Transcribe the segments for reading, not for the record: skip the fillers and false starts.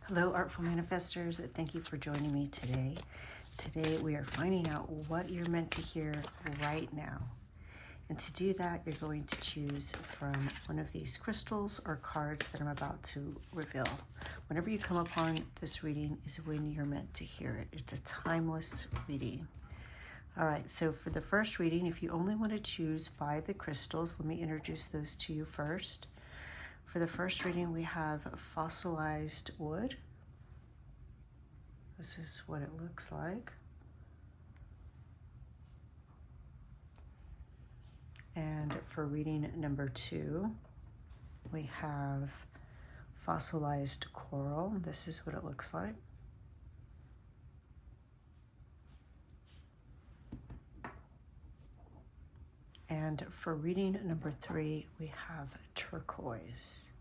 Hello, Artful Manifestors. Thank you for joining me today. Today we are finding out what you're meant to hear right now. And to do that, you're going to choose from one of these crystals or cards that I'm about to reveal. Whenever you come upon this reading is when you're meant to hear it. It's a timeless reading. All right, so for the first reading, if you only want to choose by the crystals, let me introduce those to you first. For the first reading, we have Fossilized wood. This is what it looks like. And for reading number 2, we have Fossilized coral. This is what it looks like. And for reading number 3, we have turquoise.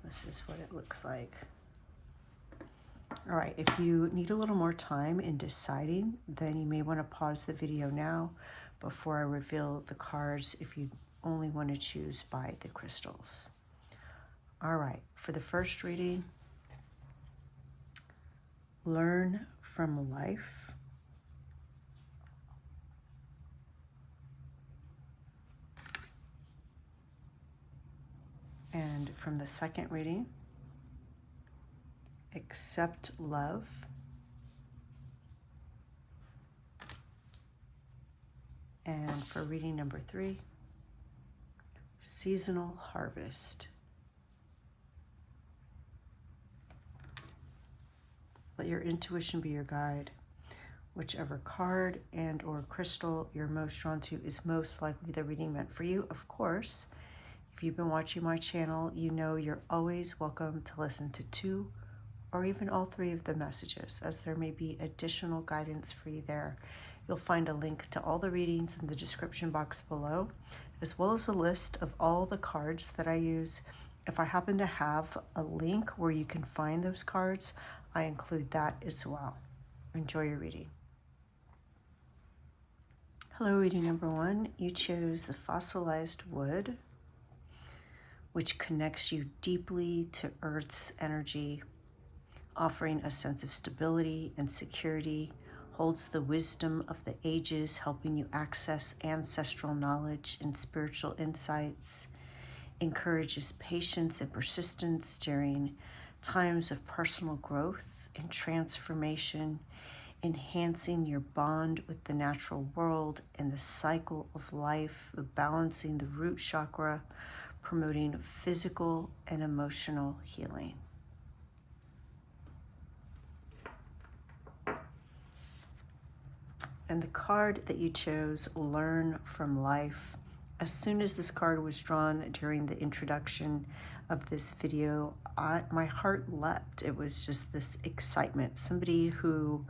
This is what it looks like. All right, if you need a little more time in deciding, then you may want to pause the video now before I reveal the cards if you only want to choose by the crystals. All right, for the first reading, learn from life. And from the second reading, accept love. And for reading number 3, seasonal harvest. Let your intuition be your guide. Whichever card and or crystal you're most drawn to is most likely the reading meant for you. Of course, if you've been watching my channel, you know you're always welcome to listen to 2 or even all 3 of the messages, as there may be additional guidance for you there. You'll find a link to all the readings in the description box below, as well as a list of all the cards that I use. If I happen to have a link where you can find those cards, I include that as well. Enjoy your reading. Hello, reading number 1. You chose the fossilized wood, which connects you deeply to Earth's energy, offering a sense of stability and security, holds the wisdom of the ages, helping you access ancestral knowledge and spiritual insights, encourages patience and persistence during times of personal growth and transformation, enhancing your bond with the natural world and the cycle of life, balancing the root chakra, promoting physical and emotional healing. And the card that you chose, learn from life. As soon as this card was drawn during the introduction of this video, my heart leapt. It was just this excitement. Somebody who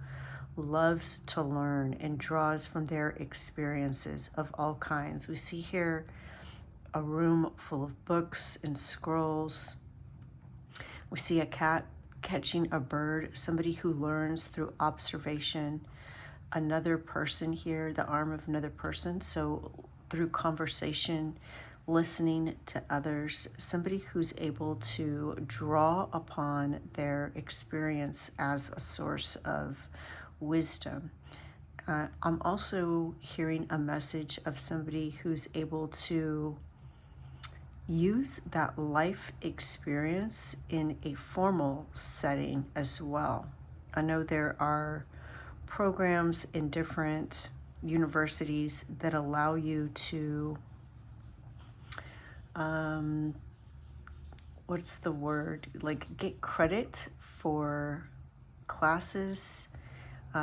loves to learn and draws from their experiences of all kinds. We see here a room full of books and scrolls. We see a cat catching a bird, somebody who learns through observation. Another person here, the arm of another person, so through conversation, listening to others, somebody who's able to draw upon their experience as a source of wisdom. I'm also hearing a message of somebody who's able to use that life experience in a formal setting as well. I know there are programs in different universities that allow you to, get credit for classes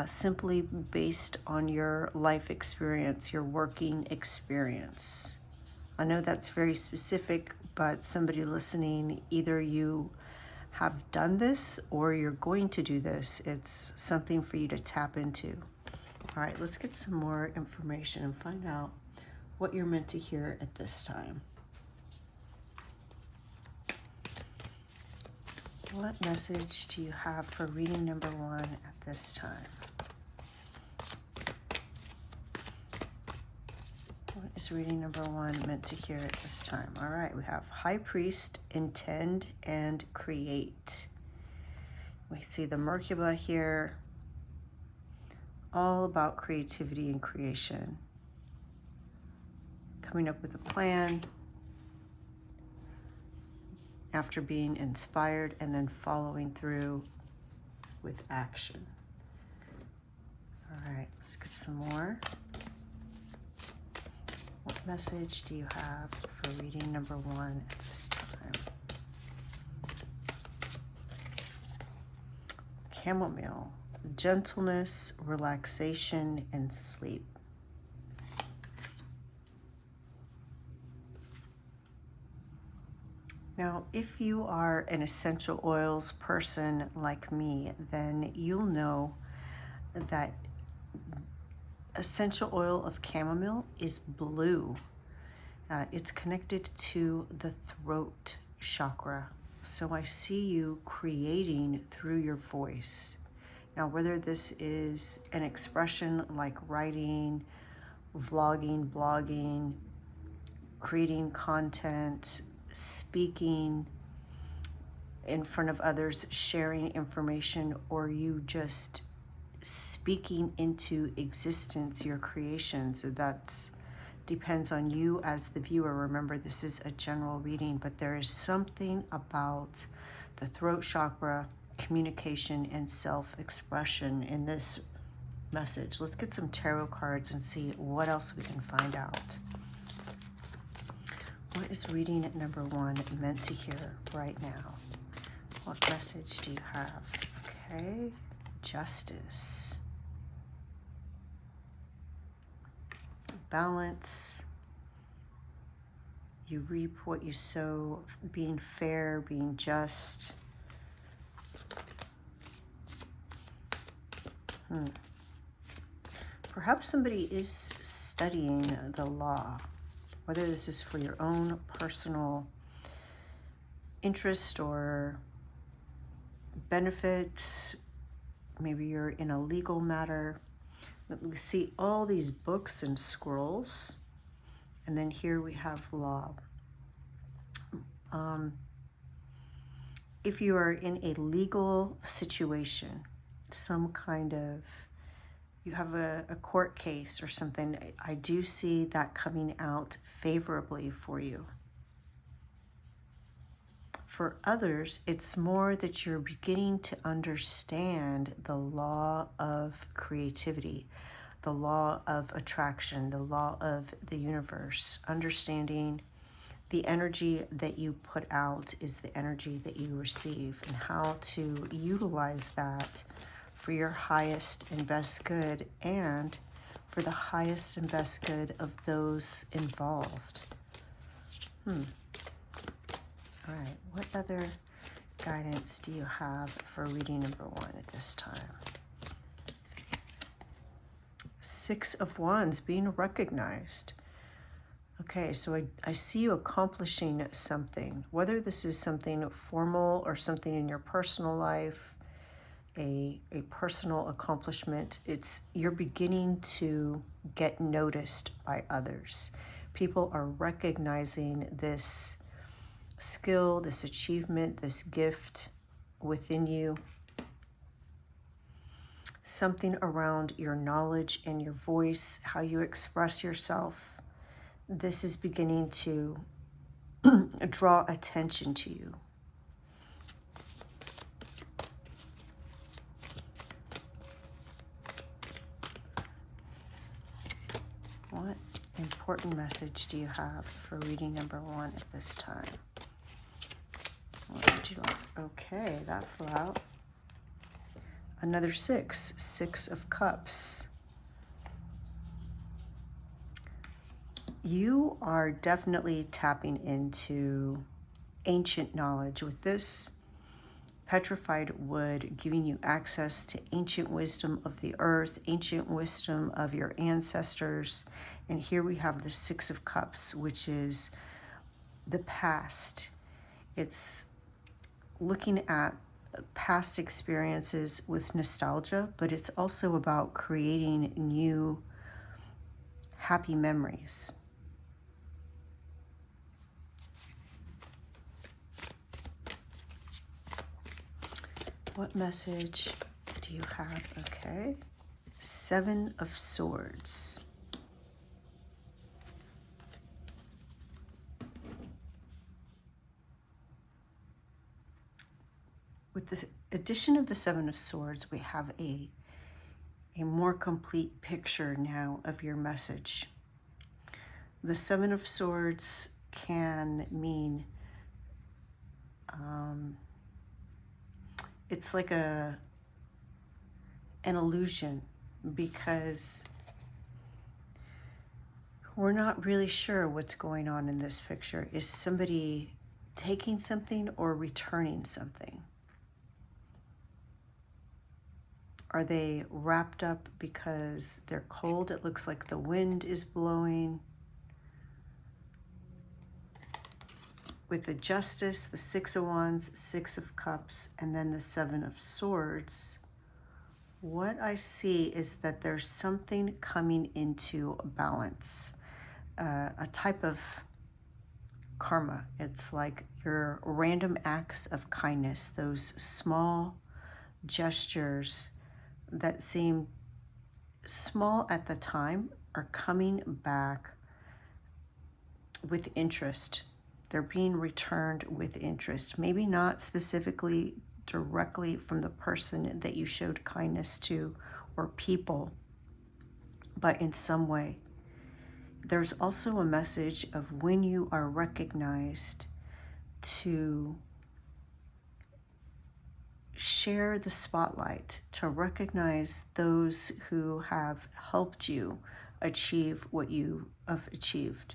simply based on your life experience, your working experience. I know that's very specific, but somebody listening, either you have done this or you're going to do this. It's something for you to tap into. All right, let's get some more information and find out what you're meant to hear at this time. What message do you have for reading number 1 at this time? What is reading number 1 meant to hear at this time? All right, we have High Priest, intend and create. We see the Merkaba here, all about creativity and creation. Coming up with a plan after being inspired and then following through with action. All right, let's get some more. What message do you have for reading number 1 at this time? Chamomile, gentleness, relaxation, and sleep. Now, if you are an essential oils person like me, then you'll know that essential oil of chamomile is blue. It's connected to the throat chakra. So I see you creating through your voice. Now, whether this is an expression like writing, vlogging, blogging, creating content, speaking in front of others, sharing information, or you just speaking into existence your creations. So that depends on you as the viewer. Remember, this is a general reading, but there is something about the throat chakra, communication, and self-expression in this message. Let's get some tarot cards and see what else we can find out. What is reading at number 1 meant to hear right now? What message do you have? Okay, justice, balance, you reap what you sow, being fair, being just. Perhaps somebody is studying the law, whether this is for your own personal interest or benefits. Maybe you're in a legal matter. We see all these books and scrolls, and then here we have law. If you are in a legal situation, some kind of, you have a court case or something, I do see that coming out favorably for you. For others, it's more that you're beginning to understand the law of creativity, the law of attraction, the law of the universe, understanding the energy that you put out is the energy that you receive, and how to utilize that for your highest and best good and for the highest and best good of those involved. All right, what other guidance do you have for reading number 1 at this time? 6 of Wands, being recognized. Okay, so I see you accomplishing something, whether this is something formal or something in your personal life, a personal accomplishment. You're beginning to get noticed by others. People are recognizing this skill, this achievement, this gift within you. Something around your knowledge and your voice, how you express yourself. This is beginning to draw attention to you. What important message do you have for reading number 1 at this time? What would you like? Okay, that flew out. Another 6 of Cups. You are definitely tapping into ancient knowledge with this petrified wood, giving you access to ancient wisdom of the earth, ancient wisdom of your ancestors. And here we have the 6 of Cups, which is the past. It's looking at past experiences with nostalgia, but it's also about creating new happy memories. What message do you have? Okay. 7 of Swords. With the addition of the 7 of Swords, we have a more complete picture now of your message. The 7 of Swords can mean it's like an illusion, because we're not really sure what's going on in this picture. Is somebody taking something or returning something? Are they wrapped up because they're cold? It looks like the wind is blowing. With the Justice, the 6 of Wands, 6 of Cups, and then the 7 of Swords, what I see is that there's something coming into balance, a type of karma. It's like your random acts of kindness, those small gestures that seem small at the time are coming back with interest. They're being returned with interest. Maybe not specifically directly from the person that you showed kindness to or people, but in some way. There's also a message of when you are recognized to share the spotlight, to recognize those who have helped you achieve what you have achieved.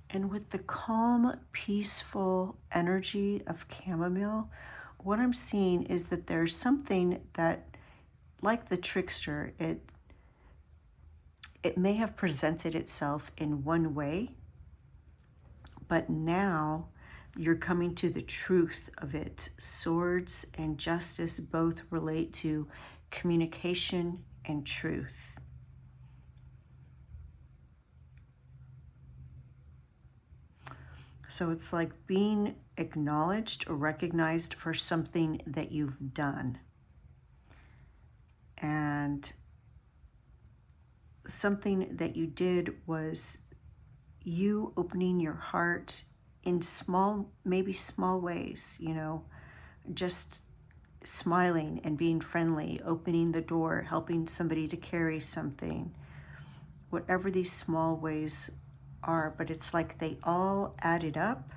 And with the calm, peaceful energy of chamomile, what I'm seeing is that there's something that, like the trickster, it may have presented itself in one way, but now you're coming to the truth of it. Swords and Justice both relate to communication and truth. So it's like being acknowledged or recognized for something that you've done. And something that you did was you opening your heart in small, maybe small ways, just smiling and being friendly, opening the door, helping somebody to carry something, whatever these small ways are, but it's like they all added up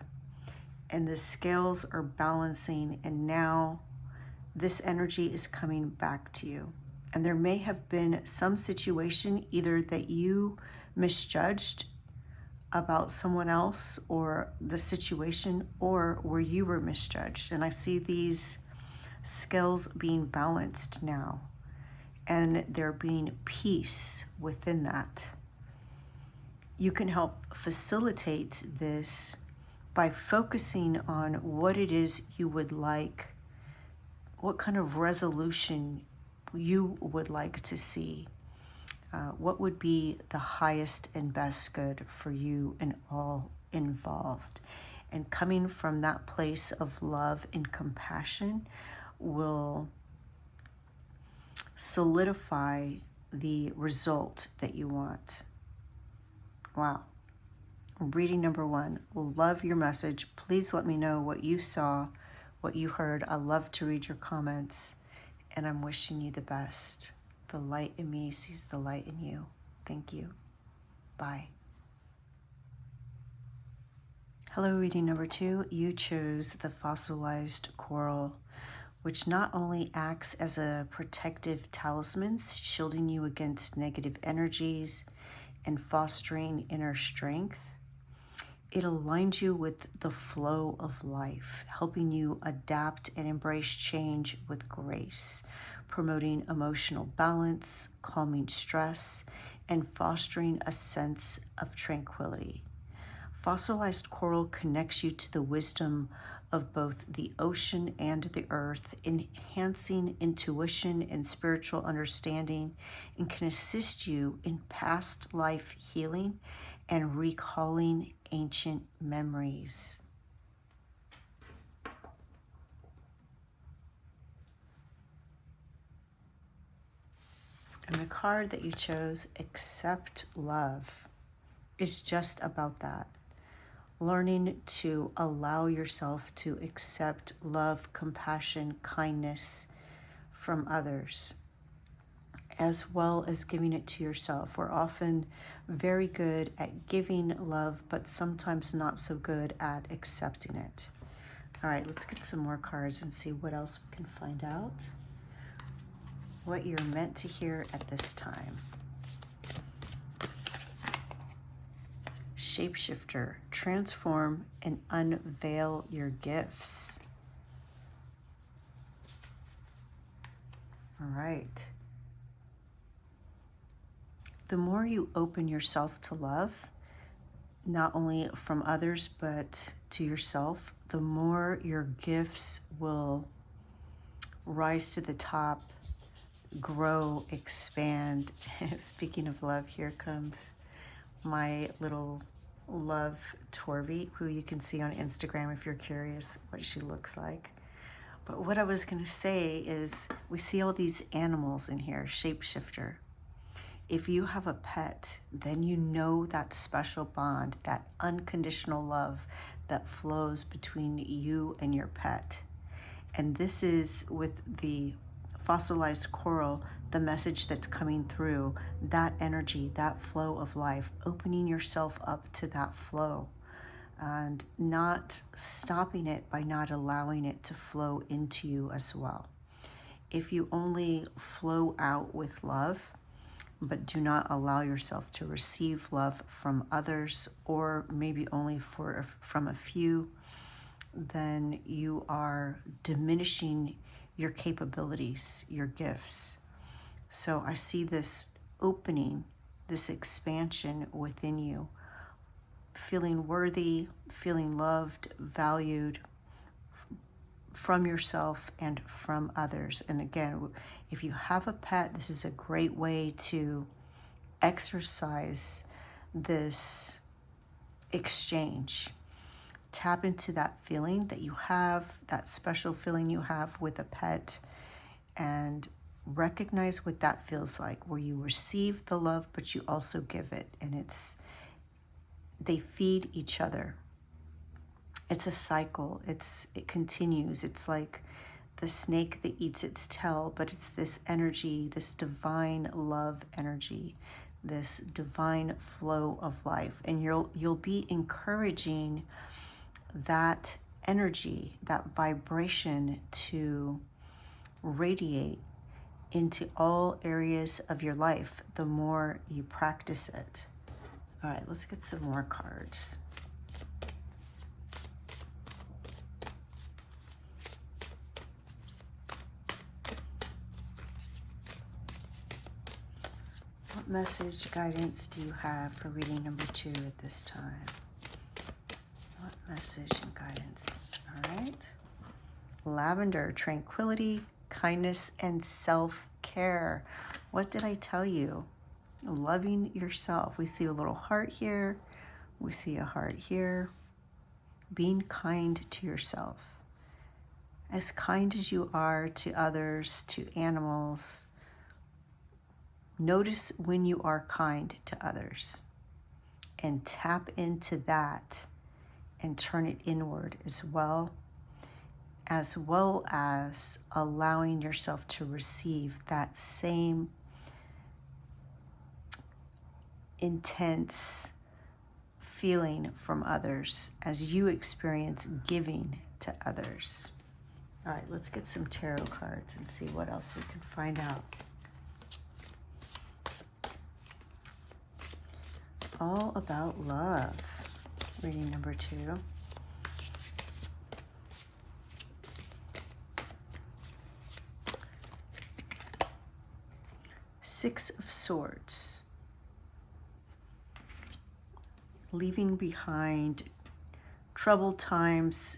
and the scales are balancing, and now this energy is coming back to you. And there may have been some situation either that you misjudged about someone else or the situation, or where you were misjudged. And I see these scales being balanced now, and there being peace within that. You can help facilitate this by focusing on what it is you would like, what kind of resolution you would like to see. What would be the highest and best good for you and all involved? And coming from that place of love and compassion will solidify the result that you want. Wow. Reading number 1. Love your message. Please let me know what you saw, what you heard. I love to read your comments, and I'm wishing you the best. The light in me sees the light in you. Thank you. Bye. Hello, reading number 2. You chose the Fossilized coral, which not only acts as a protective talisman, shielding you against negative energies and fostering inner strength. It aligns you with the flow of life, helping you adapt and embrace change with grace, promoting emotional balance, calming stress, and fostering a sense of tranquility. Fossilized coral connects you to the wisdom of both the ocean and the earth, enhancing intuition and spiritual understanding, and can assist you in past life healing and recalling ancient memories. And the card that you chose, Accept Love, is just about that. Learning to allow yourself to accept love, compassion, kindness from others, as well as giving it to yourself. We're often very good at giving love, but sometimes not so good at accepting it. All right, let's get some more cards and see what else we can find out. What you're meant to hear at this time. Shapeshifter, transform and unveil your gifts. All right. The more you open yourself to love, not only from others, but to yourself, the more your gifts will rise to the top, grow, expand. Speaking of love, here comes my little love Torvi, who you can see on Instagram if you're curious what she looks like. But what I was going to say is we see all these animals in here, shapeshifter. If you have a pet, then you know that special bond, that unconditional love that flows between you and your pet. And this is with the fossilized coral, the message that's coming through, that energy, that flow of life, opening yourself up to that flow and not stopping it by not allowing it to flow into you as well. If you only flow out with love, but do not allow yourself to receive love from others, or maybe only from a few, then you are diminishing your capabilities, your gifts. So I see this opening, this expansion within you, feeling worthy, feeling loved, valued from yourself and from others. And again, if you have a pet, this is a great way to exercise this exchange. Tap into that feeling that you have, that special feeling you have with a pet, and recognize what that feels like, where you receive the love, but you also give it. And they feed each other. It's a cycle. It continues. It's like the snake that eats its tail, but it's this energy, this divine love energy, this divine flow of life. And you'll be encouraging that energy, that vibration to radiate into all areas of your life the more you practice it. All right, let's get some more cards. What message, guidance do you have for reading number 2 at this time? What message and guidance? All right. Lavender, tranquility, kindness, and self-care. What did I tell you? Loving yourself. We see a little heart here. We see a heart here. Being kind to yourself. As kind as you are to others, to animals, notice when you are kind to others and tap into that and turn it inward as well as allowing yourself to receive that same intense feeling from others as you experience giving to others. All right, let's get some tarot cards and see what else we can find out. All about love. Reading number 2. Six of Swords. Leaving behind troubled times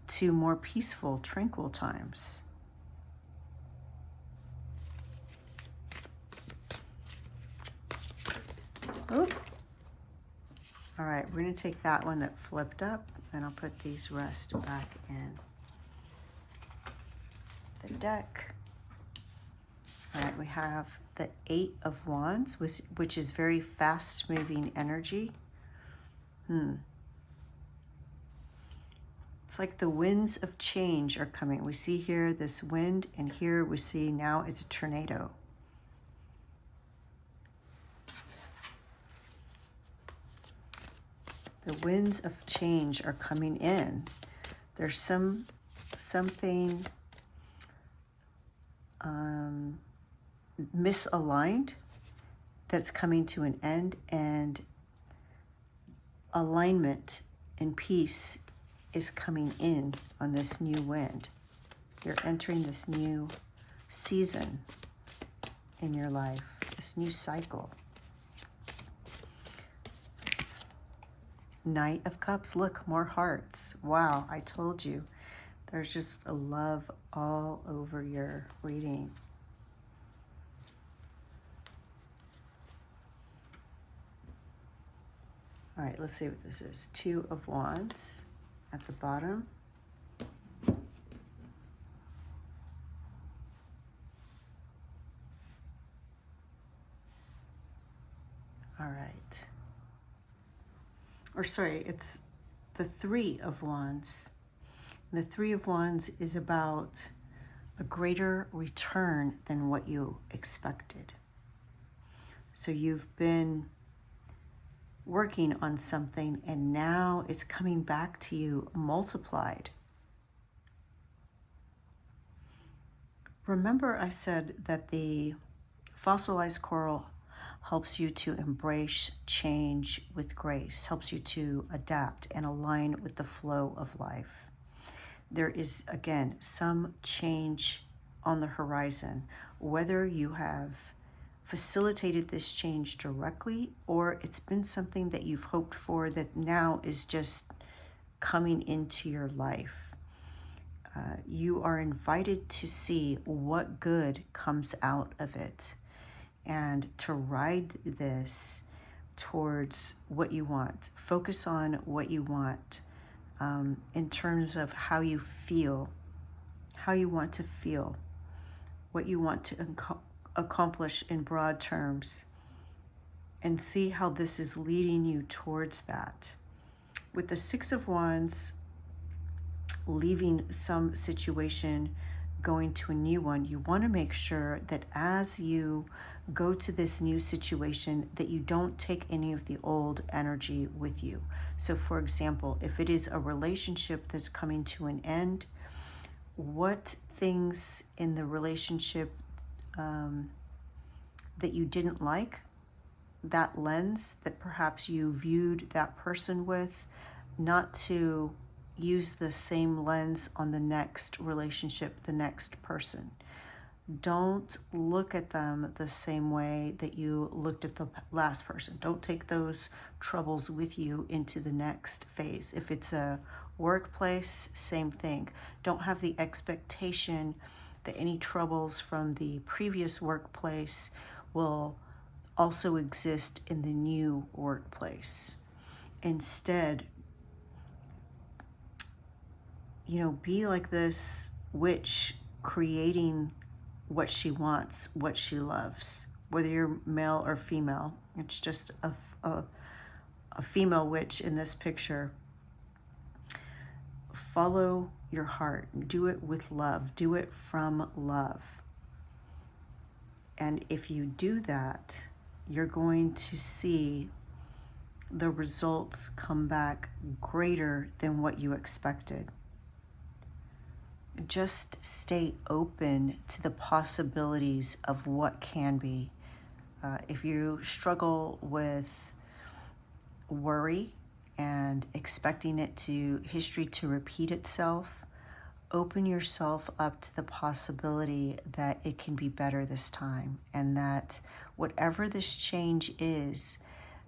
to more peaceful, tranquil times. Oh. All right, we're going to take that one that flipped up, and I'll put these rest back in the deck. All right, we have the Eight of Wands, which is very fast-moving energy. It's like the winds of change are coming. We see here this wind, and here we see now it's a tornado. The winds of change are coming in. There's something misaligned that's coming to an end, and alignment and peace is coming in on this new wind. You're entering this new season in your life, this new cycle. Knight of Cups, look, more hearts. Wow, I told you. There's just a love all over your reading. All right, let's see what this is. Two of Wands at the bottom. All right. Or sorry, it's the Three of Wands. The Three of Wands is about a greater return than what you expected. So you've been working on something, and now it's coming back to you multiplied. Remember I said that the fossilized coral helps you to embrace change with grace, helps you to adapt and align with the flow of life. There is, again, some change on the horizon, whether you have facilitated this change directly or it's been something that you've hoped for that now is just coming into your life. You are invited to see what good comes out of it and to ride this towards what you want. Focus on what you want in terms of how you feel, how you want to feel, what you want to accomplish in broad terms, and see how this is leading you towards that. With the Six of Wands, leaving some situation, going to a new one, you want to make sure that as you go to this new situation that you don't take any of the old energy with you. So for example, if it is a relationship that's coming to an end, what things in the relationship that you didn't like, that lens that perhaps you viewed that person with, not to use the same lens on the next relationship, the next person. Don't look at them the same way that you looked at the last person. Don't take those troubles with you into the next phase. If it's a workplace, same thing. Don't have the expectation that any troubles from the previous workplace will also exist in the new workplace. Instead, be like this witch, creating what she wants, what she loves. Whether you're male or female, it's just a female witch in this picture. Follow your heart. Do it with love. Do it from love. And if you do that, you're going to see the results come back greater than what you expected. Just stay open to the possibilities of what can be. If you struggle with worry and expecting history to repeat itself, open yourself up to the possibility that it can be better this time, and that whatever this change is,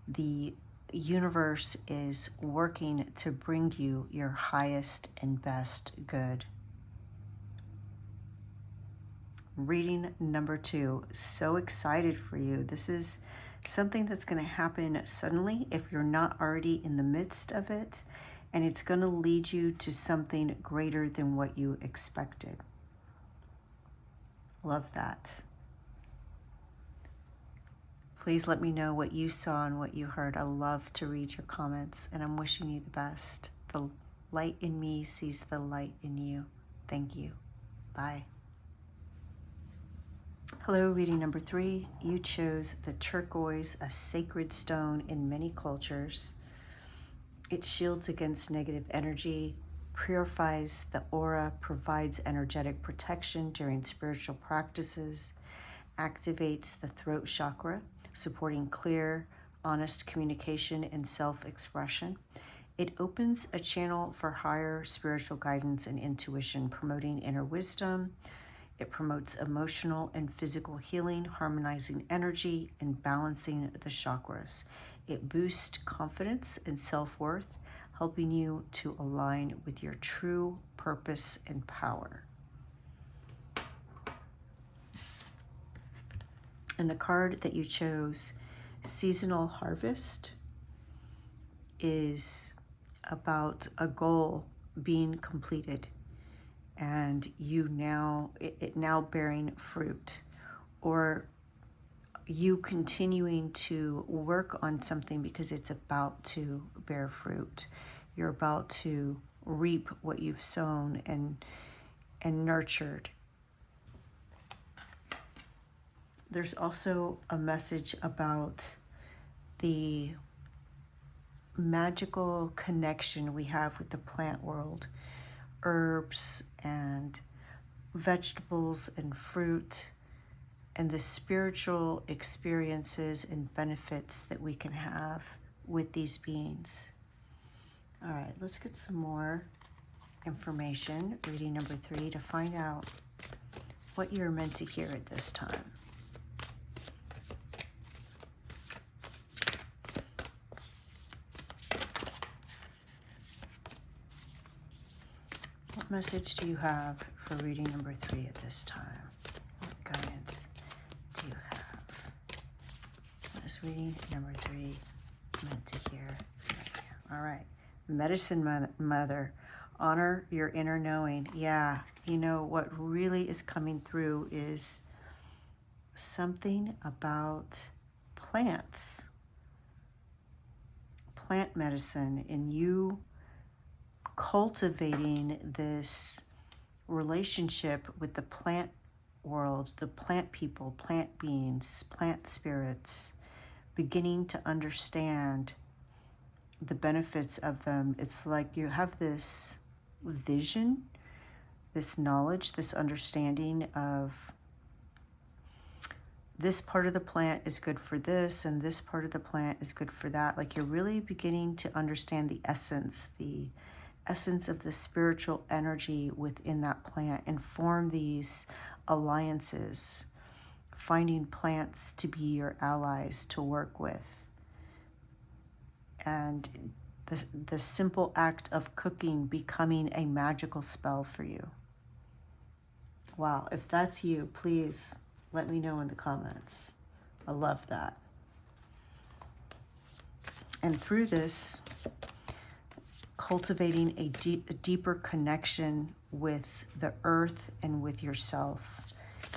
the universe is working to bring you your highest and best good. Reading number 2, so excited for you. This is something that's going to happen suddenly if you're not already in the midst of it, and it's going to lead you to something greater than what you expected. Love that. Please let me know what you saw and what you heard. I love to read your comments, and I'm wishing you the best. The light in me sees the light in you. Thank you. Bye. Hello, reading number 3. You chose the turquoise, a sacred stone in many cultures. It shields against negative energy, purifies the aura, provides energetic protection during spiritual practices, activates the throat chakra, supporting clear, honest communication and self-expression. It opens a channel for higher spiritual guidance and intuition, promoting inner wisdom. It promotes emotional and physical healing, harmonizing energy and balancing the chakras. It boosts confidence and self-worth, helping you to align with your true purpose and power. And the card that you chose, Seasonal Harvest, is about a goal being completed and you now, it now bearing fruit, or you continuing to work on something because it's about to bear fruit. You're about to reap what you've sown and nurtured. There's also a message about the magical connection we have with the plant world, herbs and vegetables and fruit, and the spiritual experiences and benefits that we can have with these beings. All right, let's get some more information, reading number 3, to find out what you're meant to hear at this time. What message do you have for reading number 3 at this time? What guidance do you have? What is reading number 3 meant to hear right now? All right. Medicine Mother, honor your inner knowing. Yeah, you know, what really is coming through is something about plants, plant medicine, and you cultivating this relationship with the plant world, the plant people, plant beings, plant spirits, beginning to understand the benefits of them. It's like you have this vision, this knowledge, this understanding of this part of the plant is good for this and this part of the plant is good for that. Like you're really beginning to understand the essence of the spiritual energy within that plant, and form these alliances, finding plants to be your allies to work with. And the simple act of cooking becoming a magical spell for you. Wow, if that's you, please let me know in the comments. I love that. And through this, cultivating a deeper connection with the earth and with yourself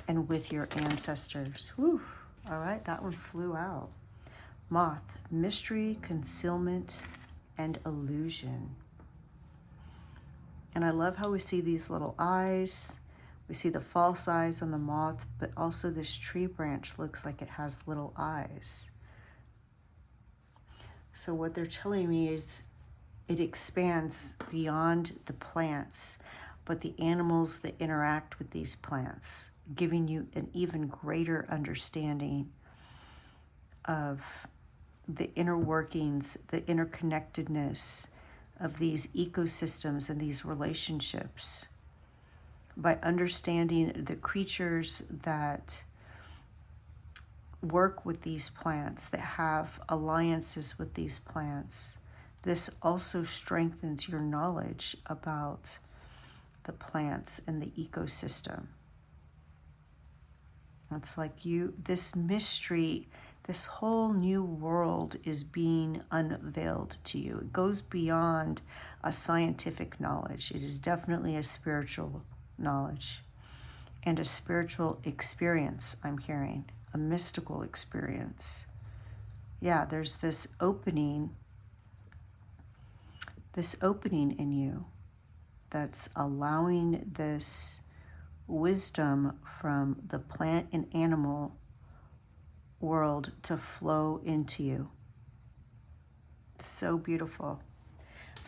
and with your ancestors. Whew. All right, that one flew out. Moth, mystery, concealment, and illusion. And I love how we see these little eyes. We see the false eyes on the moth, but also this tree branch looks like it has little eyes. So what they're telling me is it expands beyond the plants, but the animals that interact with these plants, giving you an even greater understanding of the inner workings, the interconnectedness of these ecosystems and these relationships. By understanding the creatures that work with these plants, that have alliances with these plants, this also strengthens your knowledge about the plants and the ecosystem. It's like this mystery This whole new world is being unveiled to you. It goes beyond a scientific knowledge. It is definitely a spiritual knowledge and a spiritual experience, I'm hearing, a mystical experience. Yeah, there's this opening in you that's allowing this wisdom from the plant and animal world to flow into you. It's so beautiful.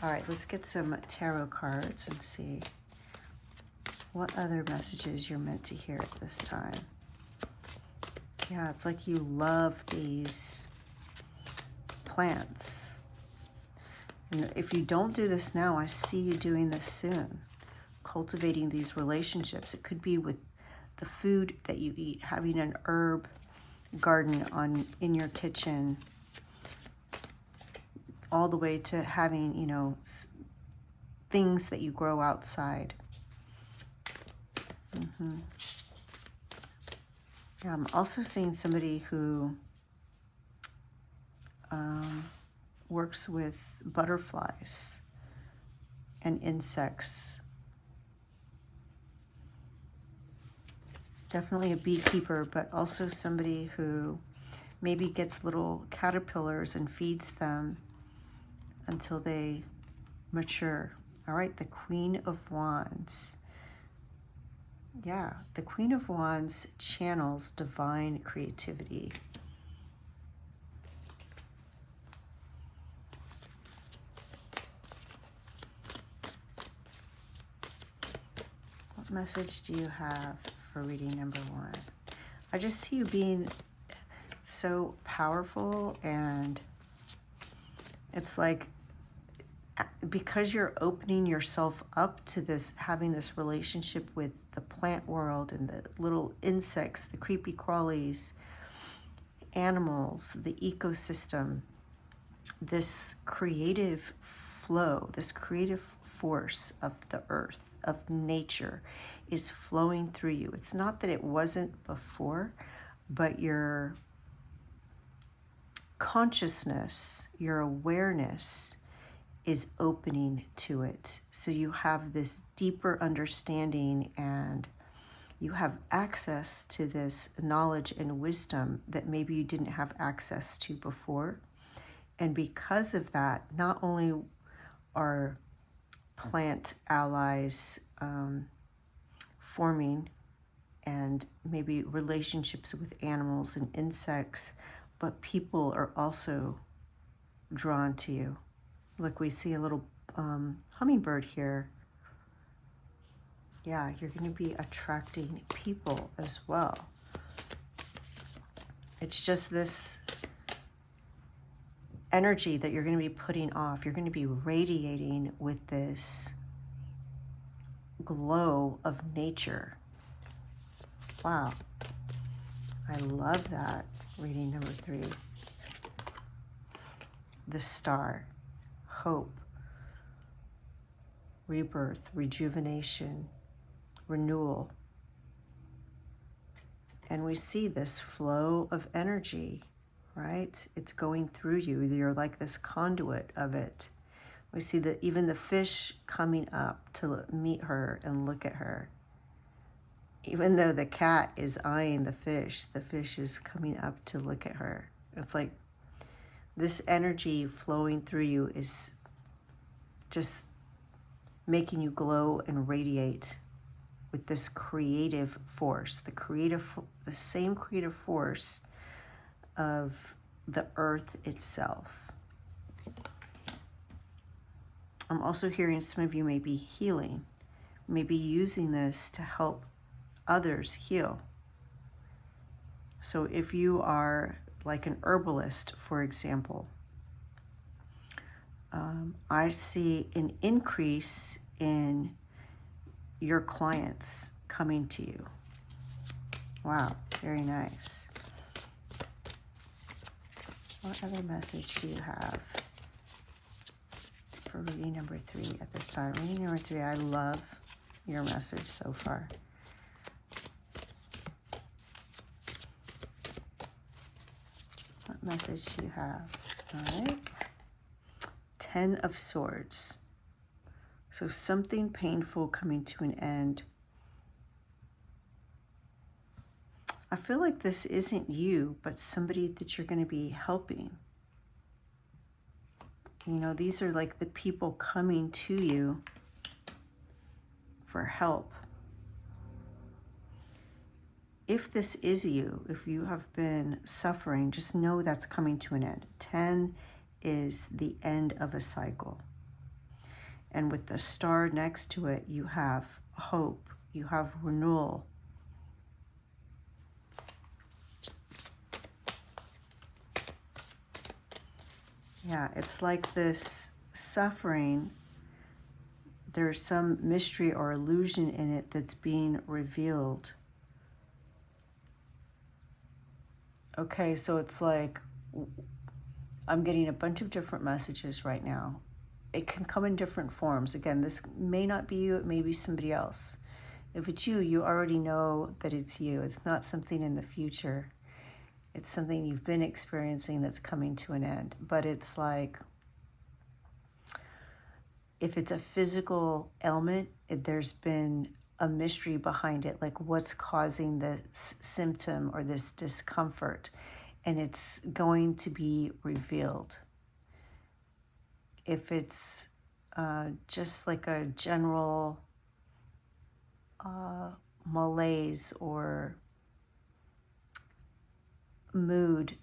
All right, let's get some tarot cards and see what other messages you're meant to hear at this time. Yeah, it's like you love these plants. And if you don't do this now, I see you doing this soon. Cultivating these relationships. It could be with the food that you eat, having an herb garden in your kitchen, all the way to having, you know, things that you grow outside. Yeah, I'm also seeing somebody who works with butterflies and insects. Definitely a beekeeper, but also somebody who maybe gets little caterpillars and feeds them until they mature. All right, the Queen of Wands. Yeah, the Queen of Wands channels divine creativity. What message do you have for reading number 1? I just see you being so powerful, and it's like because you're opening yourself up to this, having this relationship with the plant world and the little insects, the creepy crawlies, animals, the ecosystem, this creative flow, this creative force of the earth, of nature, is flowing through you. It's not that it wasn't before, but your consciousness, your awareness is opening to it. So you have this deeper understanding, and you have access to this knowledge and wisdom that maybe you didn't have access to before. And because of that, not only are plant allies forming, and maybe relationships with animals and insects, but people are also drawn to you. Look, we see a little hummingbird here. Yeah, you're going to be attracting people as well. It's just this energy that you're going to be putting off. You're going to be radiating with this glow of nature. Wow. I love that. Reading number 3. The star. Hope. Rebirth. Rejuvenation. Renewal. And we see this flow of energy, right? It's going through you. You're like this conduit of it. We see that even the fish coming up to meet her and look at her. Even though the cat is eyeing the fish is coming up to look at her. It's like this energy flowing through you is just making you glow and radiate with this creative force, the same creative force of the earth itself. I'm also hearing some of you may be healing, maybe using this to help others heal. So if you are like an herbalist, for example, I see an increase in your clients coming to you. Wow, very nice. What other message do you have for reading number 3 at this time? Reading number 3, I love your message so far. message do you have? All right. 10 of Swords. So something painful coming to an end. I feel like this isn't you, but somebody that you're going to be helping. You know, these are like the people coming to you for help. If this is you, if you have been suffering, just know that's coming to an end. 10 is the end of a cycle. And with the star next to it, you have hope, you have renewal. Yeah, it's like this suffering, there's some mystery or illusion in it that's being revealed. Okay, so it's like I'm getting a bunch of different messages right now. It can come in different forms. Again, this may not be you, it may be somebody else. If it's you, you already know that it's you. It's not something in the future. It's something you've been experiencing that's coming to an end. But it's like, if it's a physical ailment, there's been a mystery behind it, like what's causing this symptom or this discomfort, and it's going to be revealed. If it's just like a general malaise or mood,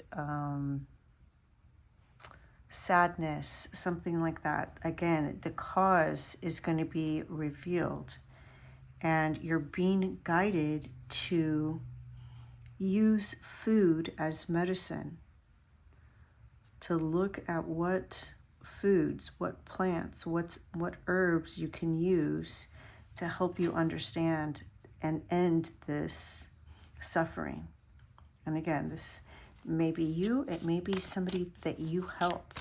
sadness, something like that, again, the cause is going to be revealed. And you're being guided to use food as medicine, to look at what foods, what plants, what herbs you can use to help you understand and end this suffering. And again, this may be you, it may be somebody that you help.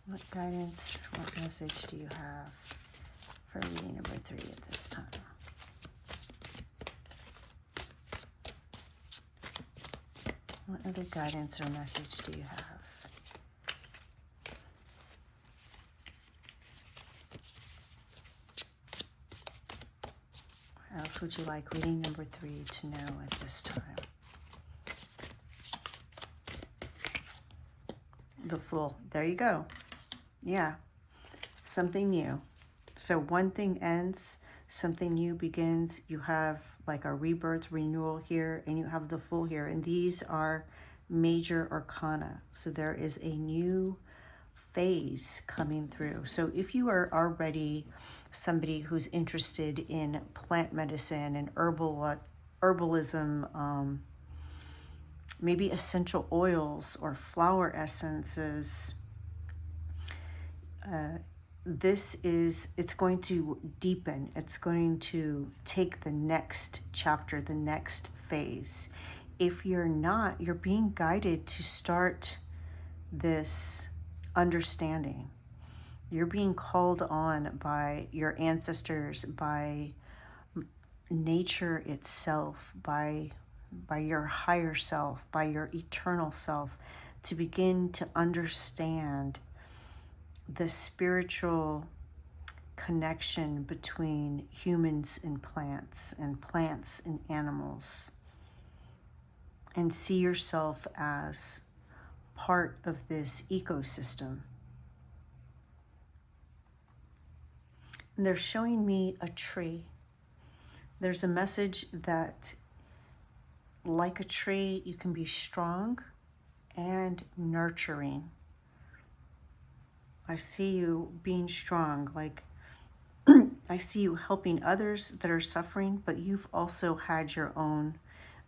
What guidance, what message do you have for reading number 3 at this time? What other guidance or message do you have? What else would you like reading number 3 to know at this time? The Fool. There you go. Yeah. Something new. So one thing ends, something new begins. You have like a rebirth, renewal here, and you have the Fool here. And these are major arcana. So there is a new phase coming through. So if you are already somebody who's interested in plant medicine and herbalism, maybe essential oils or flower essences, it's going to deepen. It's going to take the next chapter, the next phase. If you're not, you're being guided to start this understanding. You're being called on by your ancestors, by nature itself, by your higher self, by your eternal self, to begin to understand the spiritual connection between humans and plants and animals, and see yourself as part of this ecosystem. And they're showing me a tree. There's a message that, like a tree, you can be strong and nurturing. I see you being strong, like I see you helping others that are suffering, but you've also had your own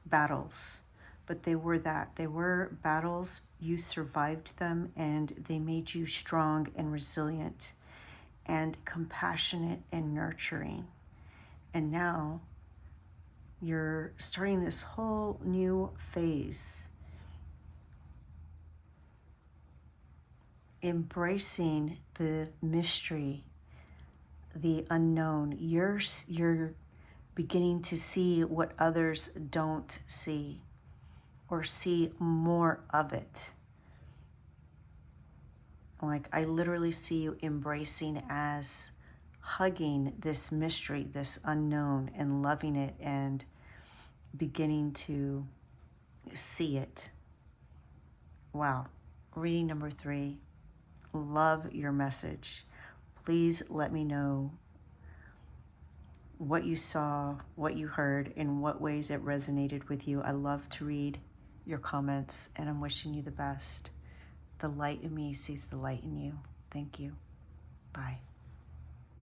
battles. But they were battles, you survived them, and they made you strong and resilient and compassionate and nurturing. And now you're starting this whole new phase, embracing the mystery, the unknown. You're beginning to see what others don't see, or see more of it. Like, I literally see you embracing, as hugging this mystery, this unknown, and loving it and beginning to see it. Wow. Reading number 3. Love your message. Please let me know what you saw, what you heard, in what ways it resonated with you. I love to read your comments, and I'm wishing you the best. The light in me sees the light in you. Thank you. Bye.